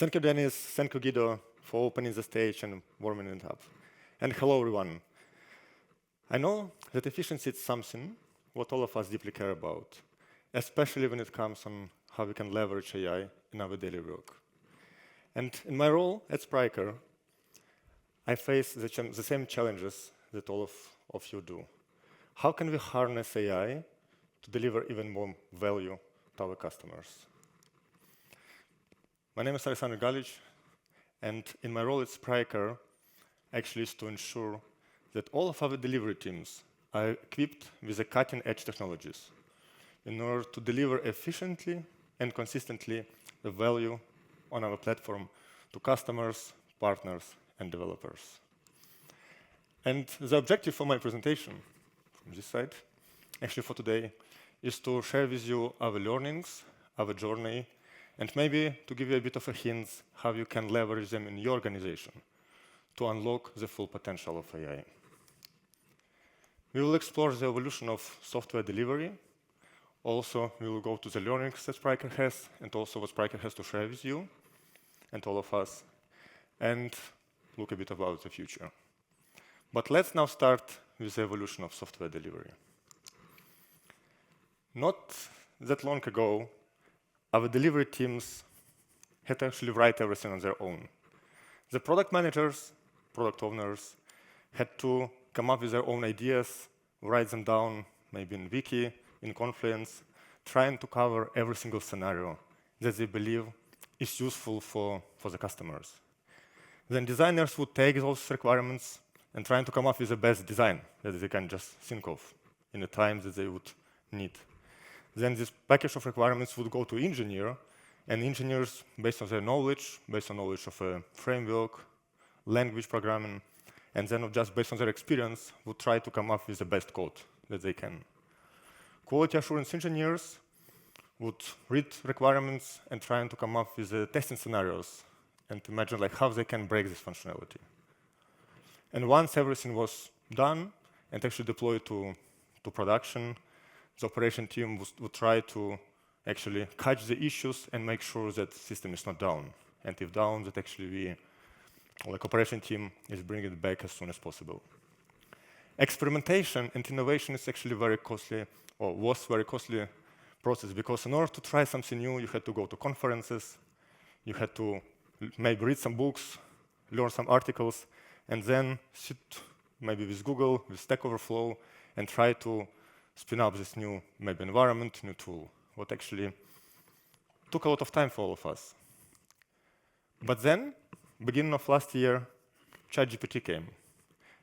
Thank you, Dennis. Thank you, Guido, for opening the stage and warming it up. And hello, everyone. I know that efficiency is something what all of us deeply care about, especially when it comes on how we can leverage AI in our daily work. And in my role at Spryker, I face the same challenges that all of you do. How can we harness AI to deliver even more value to our customers? My name is Alexander Galic, and in my role at Spryker, actually is to ensure that all of our delivery teams are equipped with the cutting-edge technologies in order to deliver efficiently and consistently the value on our platform to customers, partners, and developers. And the objective for my presentation from this side, actually for today, is to share with you our learnings, our journey, and maybe to give you a bit of a hint how you can leverage them in your organization to unlock the full potential of AI. We will explore the evolution of software delivery. Also, we will go to the learnings that Spryker has and also what Spryker has to share with you and all of us, and look a bit about the future. But let's now start with the evolution of software delivery. Not that long ago, our delivery teams had to actually write everything on their own. The product managers, product owners, had to come up with their own ideas, write them down, maybe in Wiki, in Confluence, trying to cover every single scenario that they believe is useful for the customers. Then designers would take those requirements and trying to come up with the best design that they can just think of in the time that they would need. Then this package of requirements would go to engineer, and engineers, based on their knowledge, based on knowledge of a framework, language programming, and then just based on their experience, would try to come up with the best code that they can. Quality assurance engineers would read requirements and try to come up with the testing scenarios and imagine like how they can break this functionality. And once everything was done and actually deployed to production, the operation team would try to actually catch the issues and make sure that the system is not down. And if down, that actually we, like operation team, is bringing it back as soon as possible. Experimentation and innovation is actually very costly, or was very costly process, because in order to try something new, you had to go to conferences, you had to maybe read some books, learn some articles, and then sit maybe with Google, with Stack Overflow, and try to spin up this new maybe environment, new tool, what actually took a lot of time for all of us. But then, beginning of last year, ChatGPT came.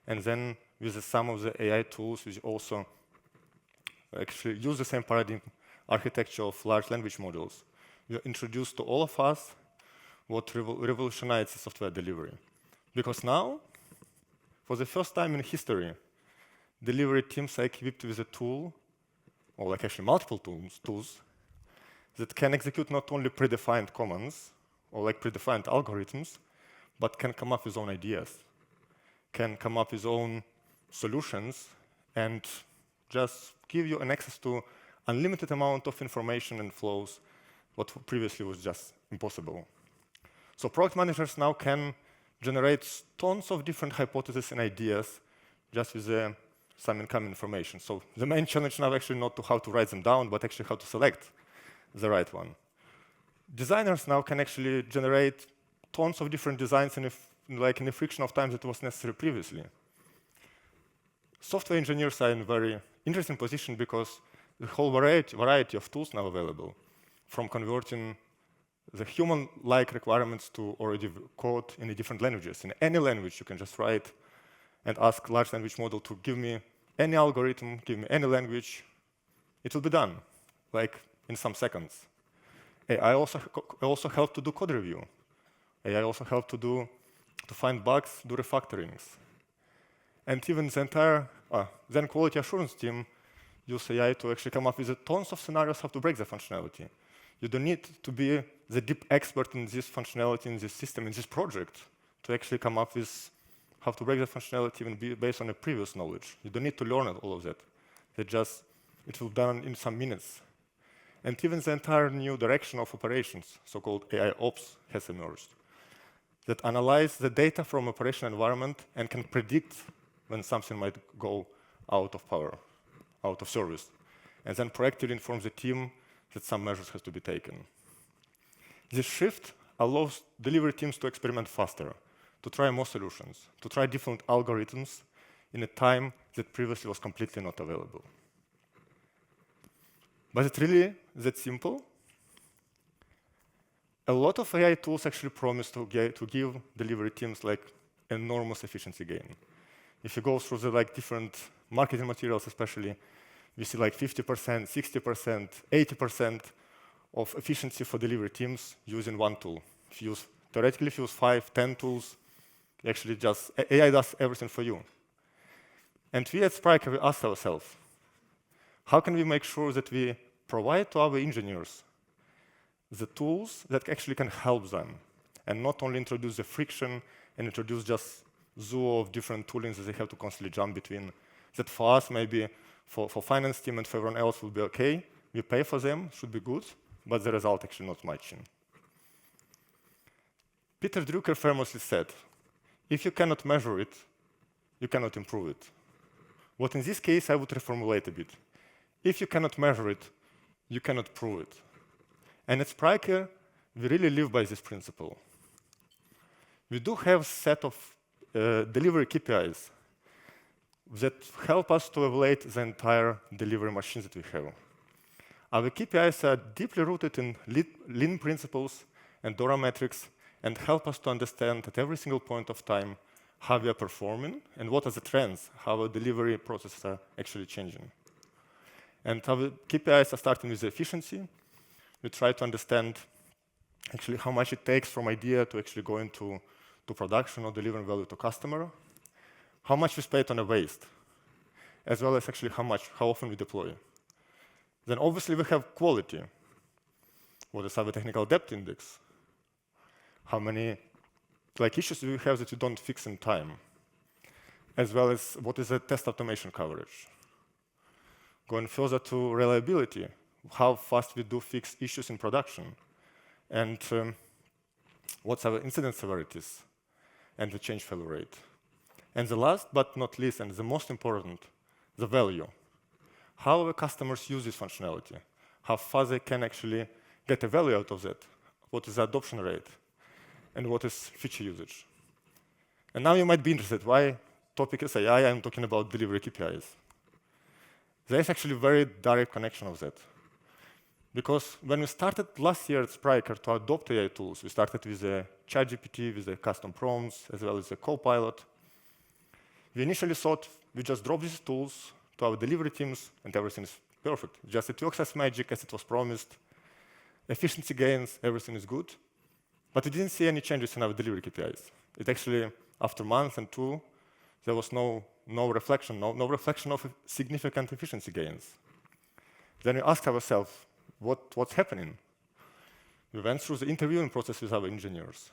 And then with some of the AI tools, we also actually use the same paradigm architecture of large language models. We introduced to all of us what revolutionized software delivery. Because now, for the first time in history, delivery teams are equipped with a tool, or like actually multiple tools, that can execute not only predefined commands, or like predefined algorithms, but can come up with own ideas, can come up with own solutions, and just give you an access to unlimited amount of information and flows, what previously was just impossible. So product managers now can generate tons of different hypotheses and ideas just with some incoming information. So the main challenge now actually not to how to write them down, but actually how to select the right one. Designers now can actually generate tons of different designs in a fraction of time that was necessary previously. Software engineers are in a very interesting position because the whole variety of tools now available, from converting the human-like requirements to already code in the different languages. In any language, you can just write and ask large language model to give me any algorithm, give me any language. It will be done, like in some seconds. AI also help to do code review. AI also help to find bugs, do refactorings. And even the entire then quality assurance team use AI to actually come up with tons of scenarios how to break the functionality. You don't need to be the deep expert in this functionality, in this system, in this project, to actually come up with how to break the functionality even based on a previous knowledge. You don't need to learn all of that. It will be done in some minutes. And even the entire new direction of operations, so-called AI ops, has emerged, that analyze the data from operational environment and can predict when something might go out of power, out of service, and then proactively inform the team that some measures have to be taken. This shift allows delivery teams to experiment faster, to try more solutions, to try different algorithms in a time that previously was completely not available. But it's really that simple? A lot of AI tools actually promise to give delivery teams like enormous efficiency gain. If you go through the different marketing materials, especially, we see 50%, 60%, 80% of efficiency for delivery teams using one tool. Theoretically, if you use 5, 10 tools, actually just AI does everything for you. And we at Spryker, we asked ourselves, how can we make sure that we provide to our engineers the tools that actually can help them, and not only introduce the friction and introduce just zoo of different toolings that they have to constantly jump between, that for us, maybe for finance team and for everyone else will be okay, we pay for them, should be good, but the result actually not matching. Peter Drucker famously said, if you cannot measure it, you cannot improve it. What in this case I would reformulate a bit. If you cannot measure it, you cannot prove it. And at Spryker, we really live by this principle. We do have a set of delivery KPIs that help us to evaluate the entire delivery machine that we have. Our KPIs are deeply rooted in lean principles and DORA metrics and help us to understand at every single point of time how we are performing and what are the trends, how our delivery processes are actually changing. And our KPIs are starting with the efficiency. We try to understand actually how much it takes from idea to actually go into production or delivering value to customer, how much we spend on a waste, as well as actually how often we deploy. Then obviously we have quality. What is our technical depth index? How many issues do we have that we don't fix in time? As well as what is the test automation coverage? Going further to reliability, how fast we do fix issues in production, and what's our incident severities, and the change failure rate. And the last but not least, and the most important, the value. How our customers use this functionality, how fast they can actually get a value out of that, what is the adoption rate, and what is feature usage. And now you might be interested, why topic is AI, I'm talking about delivery KPIs. There is actually a very direct connection of that. Because when we started last year at Spryker to adopt AI tools, we started with the ChatGPT, with the custom prompts, as well as the Copilot. We initially thought we just drop these tools to our delivery teams and everything is perfect. Just it works as magic as it was promised. Efficiency gains, everything is good. But we didn't see any changes in our delivery KPIs. It actually, after a month and two, there was no reflection of significant efficiency gains. Then we asked ourselves, what's happening? We went through the interviewing process with our engineers.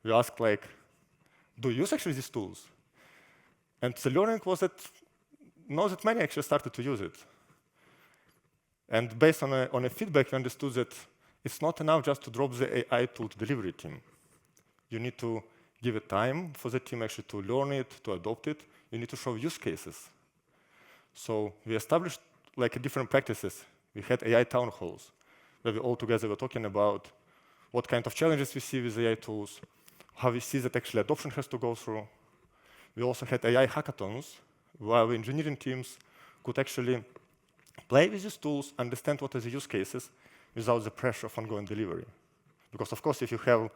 We asked, do you use actually these tools? And the learning was that not that many actually started to use it. And based on a feedback, we understood that it's not enough just to drop the AI tool to delivery team. You need to give it time for the team actually to learn it, to adopt it. You need to show use cases. So we established different practices. We had AI town halls where we all together were talking about what kind of challenges we see with AI tools, how we see that actually adoption has to go through. We also had AI hackathons where our engineering teams could actually play with these tools, understand what are the use cases without the pressure of ongoing delivery. Because of course, if you have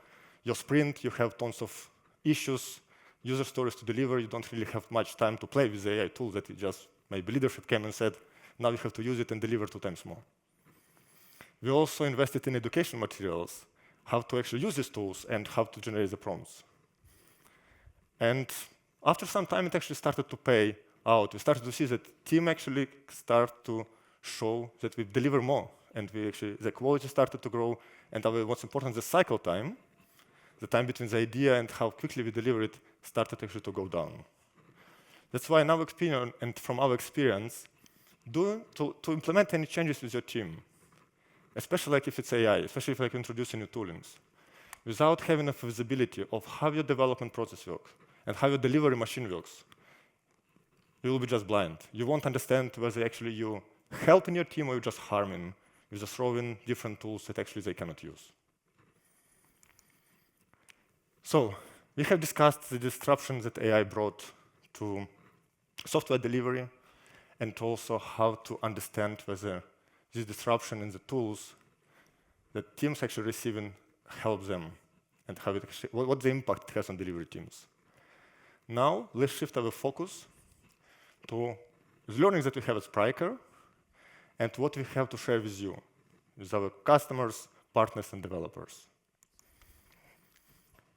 your sprint, you have tons of issues, user stories to deliver, you don't really have much time to play with the AI tool that maybe leadership came and said, now you have to use it and deliver 2 times more. We also invested in education materials, how to actually use these tools and how to generate the prompts. And after some time, it actually started to pay out. We started to see that team actually start to show that we deliver more, and the quality started to grow, and what's important, the cycle time, the time between the idea and how quickly we deliver it, started actually to go down. That's why in our opinion, and from our experience, to implement any changes with your team, especially like if it's AI, especially if like introducing new toolings, without having enough visibility of how your development process works and how your delivery machine works, you will be just blind. You won't understand whether actually you helping your team or you're just harming, you're just throwing different tools that actually they cannot use. So we have discussed the disruption that AI brought to software delivery and also how to understand whether this disruption in the tools that teams actually receiving help them and how it actually, what the impact it has on delivery teams. Now, let's shift our focus to the learning that we have at Spryker and what we have to share with you, with our customers, partners, and developers.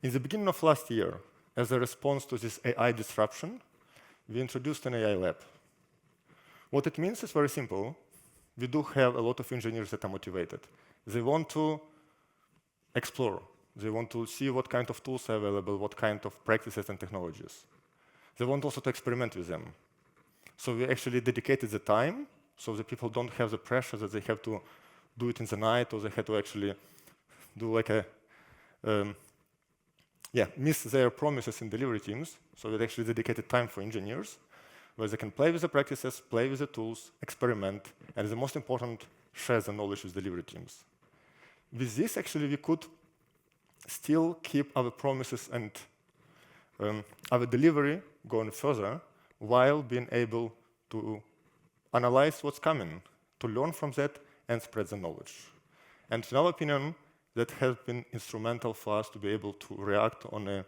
In the beginning of last year, as a response to this AI disruption, we introduced an AI lab. What it means is very simple. We do have a lot of engineers that are motivated. They want to explore. They want to see what kind of tools are available, what kind of practices and technologies. They want also to experiment with them. So we actually dedicated the time so the people don't have the pressure that they have to do it in the night or they have to actually do like a, miss their promises in delivery teams. So we actually dedicated time for engineers where they can play with the practices, play with the tools, experiment, and the most important, share the knowledge with delivery teams. With this, actually, we could still keep our promises and our delivery going further while being able to analyze what's coming, to learn from that and spread the knowledge. And in our opinion, that has been instrumental for us to be able to react on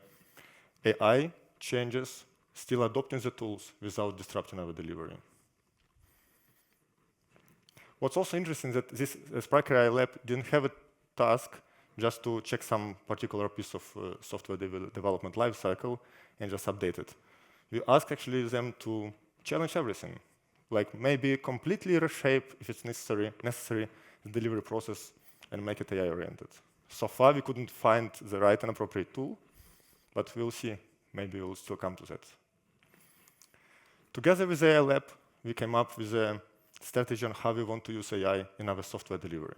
AI changes, still adopting the tools without disrupting our delivery. What's also interesting is that this Spryker AI lab didn't have a task just to check some particular piece of software development lifecycle and just update it. We asked actually them to challenge everything, like maybe completely reshape, if it's necessary, the delivery process and make it AI-oriented. So far, we couldn't find the right and appropriate tool, but we'll see. Maybe we'll still come to that. Together with the AI lab, we came up with a strategy on how we want to use AI in our software delivery.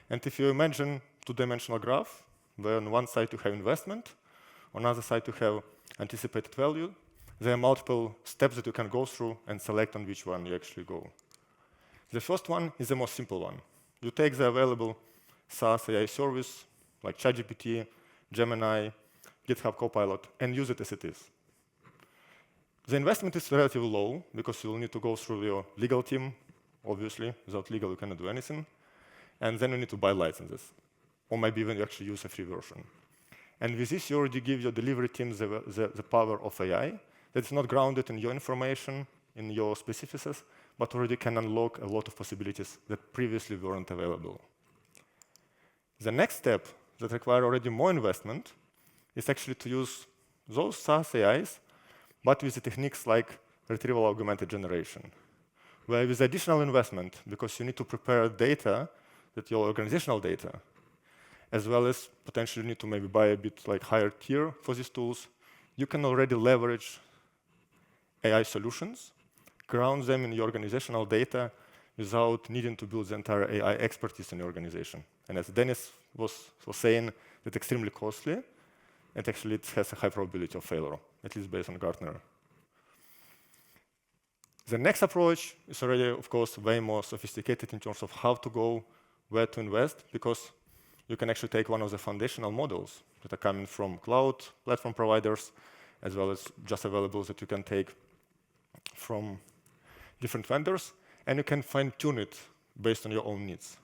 And if you imagine two-dimensional graph, where on one side you have investment, on the other side you have anticipated value, there are multiple steps that you can go through and select on which one you actually go. The first one is the most simple one. You take the available SaaS AI service, like ChatGPT, Gemini, GitHub Copilot, and use it as it is. The investment is relatively low because you'll need to go through your legal team, obviously. Without legal, you cannot do anything. And then you need to buy licenses, or maybe even you actually use a free version. And with this, you already give your delivery teams the power of AI that's not grounded in your information, in your specificities, but already can unlock a lot of possibilities that previously weren't available. The next step that requires already more investment is actually to use those SaaS AIs, but with the techniques like retrieval augmented generation, where with additional investment, because you need to prepare data, that your organizational data, as well as potentially need to maybe buy a bit like higher tier for these tools, you can already leverage AI solutions, ground them in your organizational data without needing to build the entire AI expertise in your organization. And as Dennis was saying, it's extremely costly, and actually it has a high probability of failure, at least based on Gartner. The next approach is already, of course, way more sophisticated in terms of how to go, where to invest, because you can actually take one of the foundational models that are coming from cloud platform providers, as well as just available that you can take from different vendors, and you can fine-tune it based on your own needs.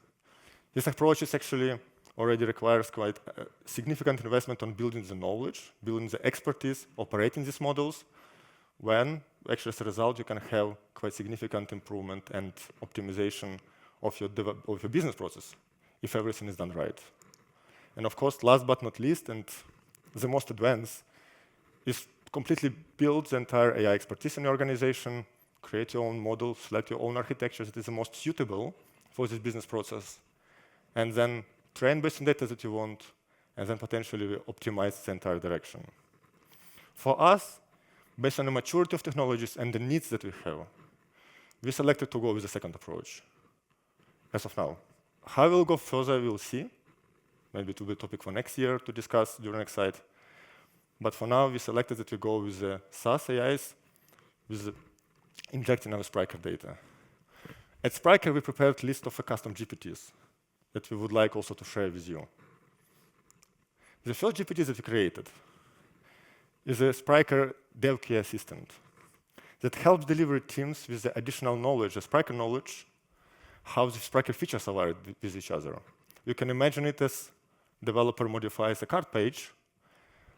This approach is actually already requires quite a significant investment on building the knowledge, building the expertise, operating these models, when actually as a result you can have quite significant improvement and optimization of your business process if everything is done right. And of course, last but not least, and the most advanced, is completely build the entire AI expertise in your organization, create your own model, select your own architecture that is the most suitable for this business process, and then train based on data that you want, and then potentially optimize the entire direction. For us, based on the maturity of technologies and the needs that we have, we selected to go with the second approach, as of now. How we'll go further, we'll see. Maybe it will be a topic for next year to discuss during next site. But for now, we selected that we go with the SaaS AIs, with injecting our Spryker data. At Spryker, we prepared a list of custom GPTs that we would like also to share with you. The first GPT that we created is a Spryker Dev QA assistant that helps delivery teams with the additional knowledge, the Spryker knowledge, how the Spryker features are wired with each other. You can imagine it as developer modifies a card page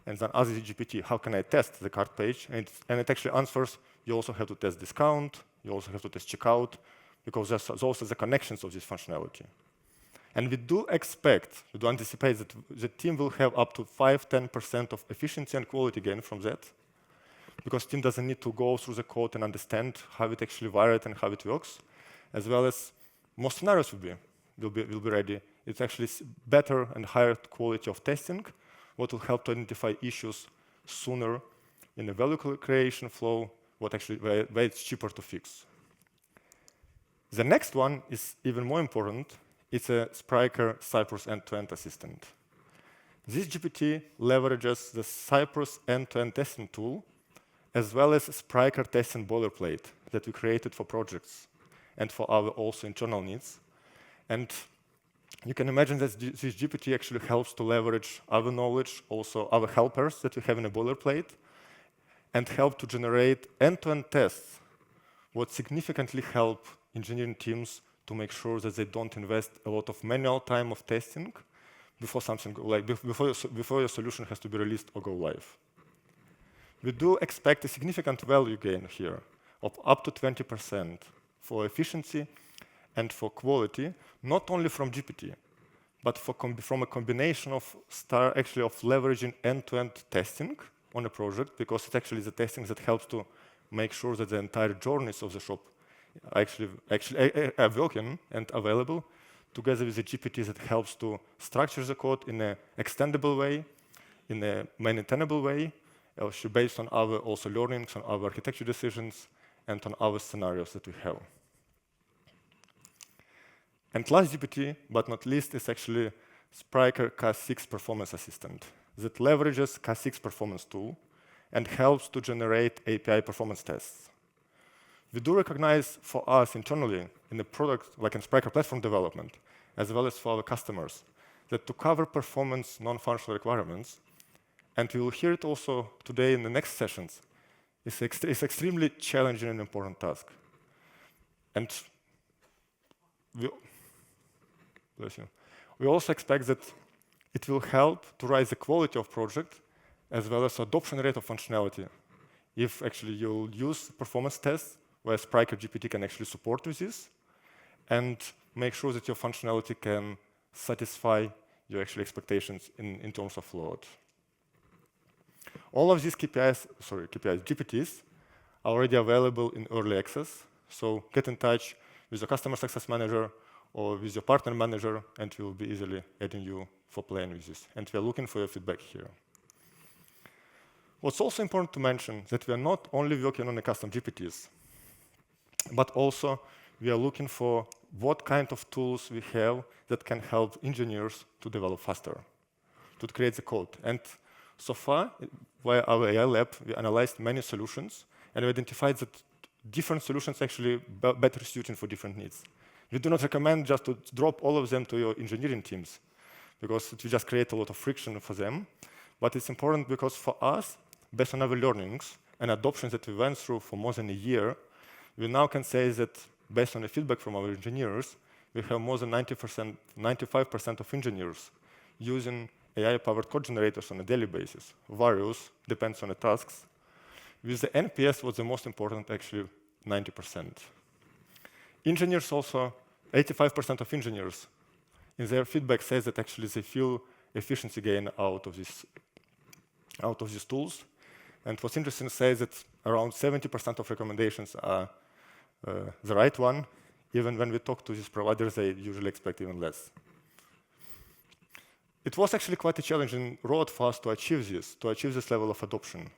and then asks the GPT, how can I test the card page? And it actually answers, you also have to test discount, you also have to test checkout, because there's also the connections of this functionality. And we do anticipate that the team will have up to 5-10% of efficiency and quality gain from that, because team doesn't need to go through the code and understand how it actually wired and how it works, as well as more scenarios will be ready. It's actually better and higher quality of testing, what will help to identify issues sooner in the value creation flow, where it's cheaper to fix. The next one is even more important. It's a Spryker Cypress end-to-end assistant. This GPT leverages the Cypress end-to-end testing tool, as well as Spryker testing boilerplate that we created for projects and for our also internal needs. And you can imagine that this GPT actually helps to leverage our knowledge, also our helpers that we have in a boilerplate, and help to generate end-to-end tests, what significantly help engineering teams to make sure that they don't invest a lot of manual time of testing before your solution has to be released or go live. We do expect a significant value gain here of up to 20% for efficiency and for quality, not only from GPT, but from a combination of leveraging end-to-end testing on a project, because it's actually the testing that helps to make sure that the entire journeys of the shop actually are working and available, together with the GPT that helps to structure the code in an extendable way, in a maintainable way, based on our also learnings, on our architecture decisions, and on our scenarios that we have. And last GPT, but not least, is actually Spryker Cas6 Performance Assistant that leverages Cas6 Performance tool and helps to generate API performance tests. We do recognize for us internally in the product, like in Spryker platform development, as well as for our customers, that to cover performance non-functional requirements, and we will hear it also today in the next sessions, is extremely challenging and important task. And we also expect that it will help to raise the quality of project as well as adoption rate of functionality. If actually you'll use performance tests where Spryker GPT can actually support with this and make sure that your functionality can satisfy your actual expectations in terms of load. All of these GPTs are already available in early access. So get in touch with your customer success manager or with your partner manager, and we'll be easily adding you for playing with this. And we are looking for your feedback here. What's also important to mention that we are not only working on the custom GPTs, but also we are looking for what kind of tools we have that can help engineers to develop faster, to create the code. And so far, via our AI lab, we analyzed many solutions, and we identified that different solutions actually better suited for different needs. We do not recommend just to drop all of them to your engineering teams, because it will just create a lot of friction for them. But it's important because for us, based on our learnings and adoptions that we went through for more than a year, we now can say that based on the feedback from our engineers, we have more than 95% of engineers using AI-powered code generators on a daily basis. Various, depends on the tasks. With the NPS, what's the most important, actually 90%. Engineers also, 85% of engineers in their feedback says that actually they feel efficiency gain out of these tools. And what's interesting says that around 70% of recommendations are the right one. Even when we talk to these providers, they usually expect even less. It was actually quite a challenging road for us to achieve this level of adoption.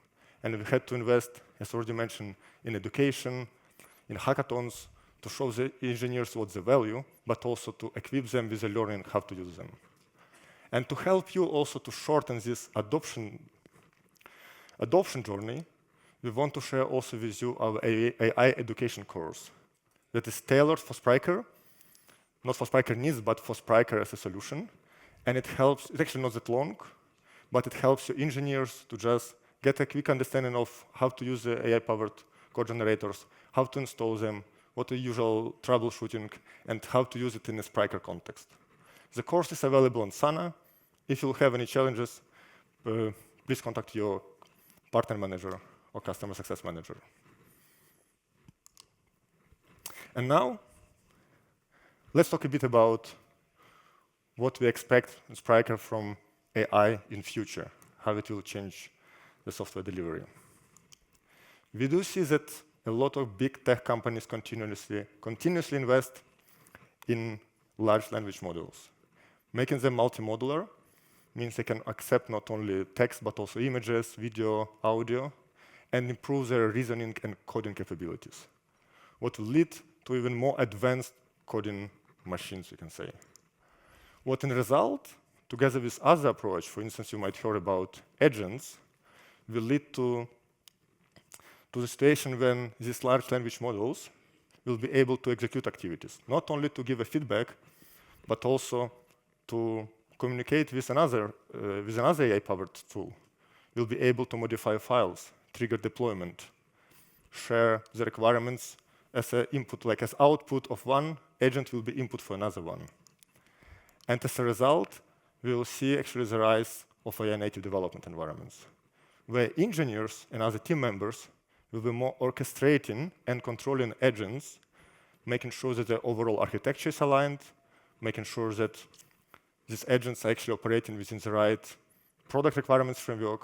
And we had to invest, as already mentioned, in education, in hackathons, to show the engineers what's the value, but also to equip them with the learning how to use them. And to help you also to shorten this adoption journey, we want to share also with you our AI education course that is tailored for Spryker, not for Spryker needs, but for Spryker as a solution. And it helps, it's actually not that long, but it helps your engineers to just get a quick understanding of how to use the AI-powered code generators, how to install them, what the usual troubleshooting, and how to use it in a Spryker context. The course is available on Sana. If you have any challenges, please contact your partner manager or customer success manager. And now, let's talk a bit about what we expect in Spryker from AI in future, how it will change the software delivery. We do see that a lot of big tech companies continuously invest in large language models. Making them multi-modular means they can accept not only text, but also images, video, audio, and improve their reasoning and coding capabilities, what will lead to even more advanced coding machines, you can say. What in result, together with other approach, for instance, you might hear about agents, will lead to the situation when these large language models will be able to execute activities, not only to give a feedback, but also to communicate with another AI-powered tool. You'll be able to modify files, trigger deployment, share the requirements as an input, like as output of one agent will be input for another one. And as a result, we will see actually the rise of AI-native development environments, where engineers and other team members will be more orchestrating and controlling agents, making sure that the overall architecture is aligned, making sure that these agents are actually operating within the right product requirements framework,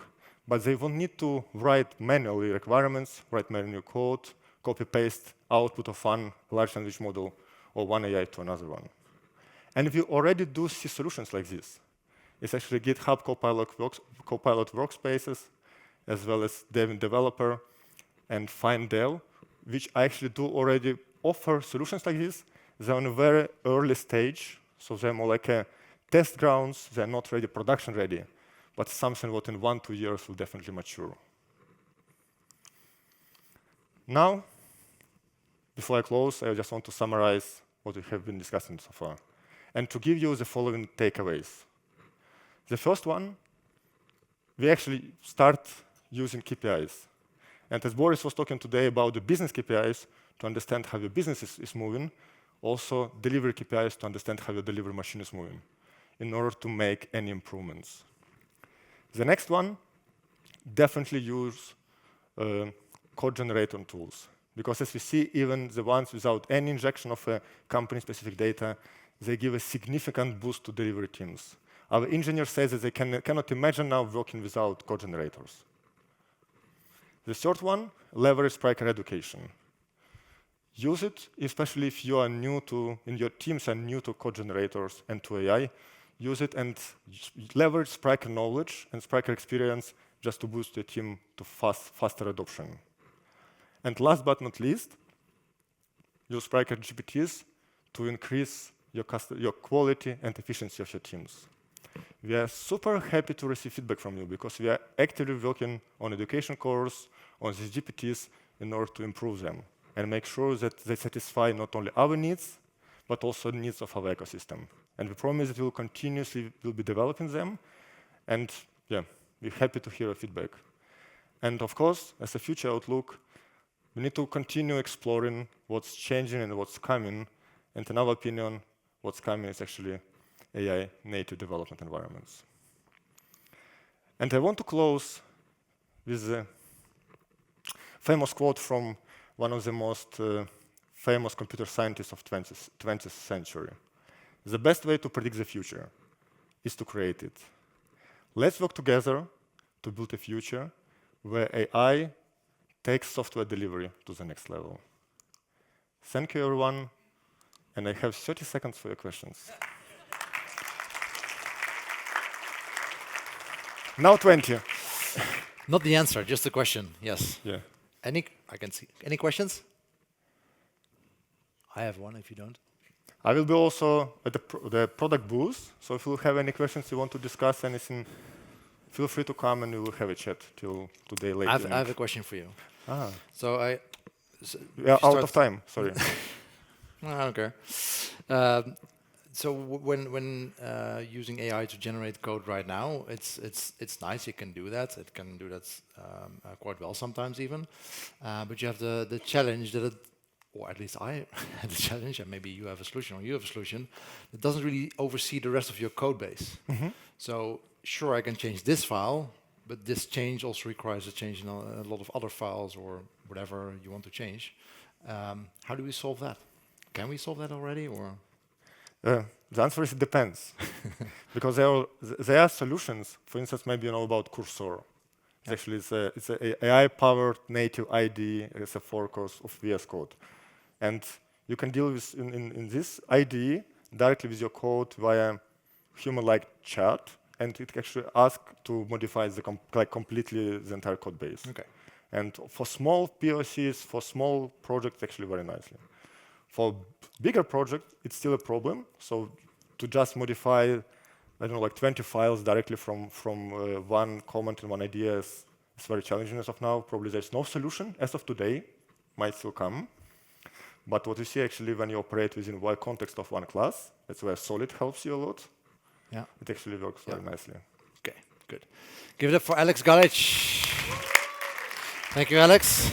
but they won't need to write manually requirements, write manual code, copy-paste output of one large language model or one AI to another one. And we already do see solutions like this. It's actually GitHub Copilot workspaces, as well as Dev Developer and FineDev, which actually do already offer solutions like this. They're on a very early stage, so they're more like a test grounds. They're not ready, production ready, but something what in 1-2 years will definitely mature. Now, before I close, I just want to summarize what we have been discussing so far, and to give you the following takeaways. The first one, we actually start using KPIs. And as Boris was talking today about the business KPIs to understand how your business is moving, also delivery KPIs to understand how your delivery machine is moving in order to make any improvements. The next one, definitely use code generator tools. Because as we see, even the ones without any injection of company-specific data, they give a significant boost to delivery teams. Our engineers say that they cannot imagine now working without code generators. The third one, leverage Spryker education. Use it, especially if you are new to, in your teams are new to code generators and to AI. Use it and leverage Spryker knowledge and Spryker experience just to boost your team to faster adoption. And last but not least, use Spryker GPTs to increase your quality and efficiency of your teams. We are super happy to receive feedback from you because we are actively working on education course on these GPTs in order to improve them and make sure that they satisfy not only our needs, but also the needs of our ecosystem. And we promise that we will continuously be developing them. And yeah, we're happy to hear your feedback. And of course, as a future outlook, we need to continue exploring what's changing and what's coming. And in our opinion, what's coming is actually AI native development environments. And I want to close with a famous quote from one of the most famous computer scientists of 20th century. The best way to predict the future is to create it. Let's work together to build a future where AI takes software delivery to the next level. Thank you, everyone. And I have 30 seconds for your questions. Now 20. Not the answer, just the question. Yes. Yeah. I can see. Any questions? I have one if you don't. I will be also at the product booth, so if you have any questions you want to discuss, anything, feel free to come and we will have a chat till today late I evening. have a question for you. Ah, So we are out of time, sorry. No, I don't care. So when using AI to generate code right now, it's nice. You can do that. It can do that quite well sometimes even. But you have the challenge that it, or at least I had the challenge, and maybe you have a solution or you have a solution, that doesn't really oversee the rest of your code base. So sure, I can change this file, but this change also requires a change in a lot of other files or whatever you want to change. How do we solve that? Can we solve that already, or? The answer is it depends, because there are solutions. For instance, maybe you know about Cursor. It's actually it's a AI-powered native IDE. It's a fork of VS Code, and you can deal with in this IDE directly with your code via human-like chat, and it actually asks to modify completely the entire code base. Okay. And for small POCs, for small projects, actually very nicely. For bigger project, it's still a problem. So to just modify, I don't know, like 20 files directly from one comment and one idea is very challenging as of now. Probably there's no solution as of today. Might still come. But what you see actually when you operate within one context of one class, that's where Solid helps you a lot. Yeah. It actually works very nicely. Okay, good. Give it up for Alex Galic. Thank you, Alex.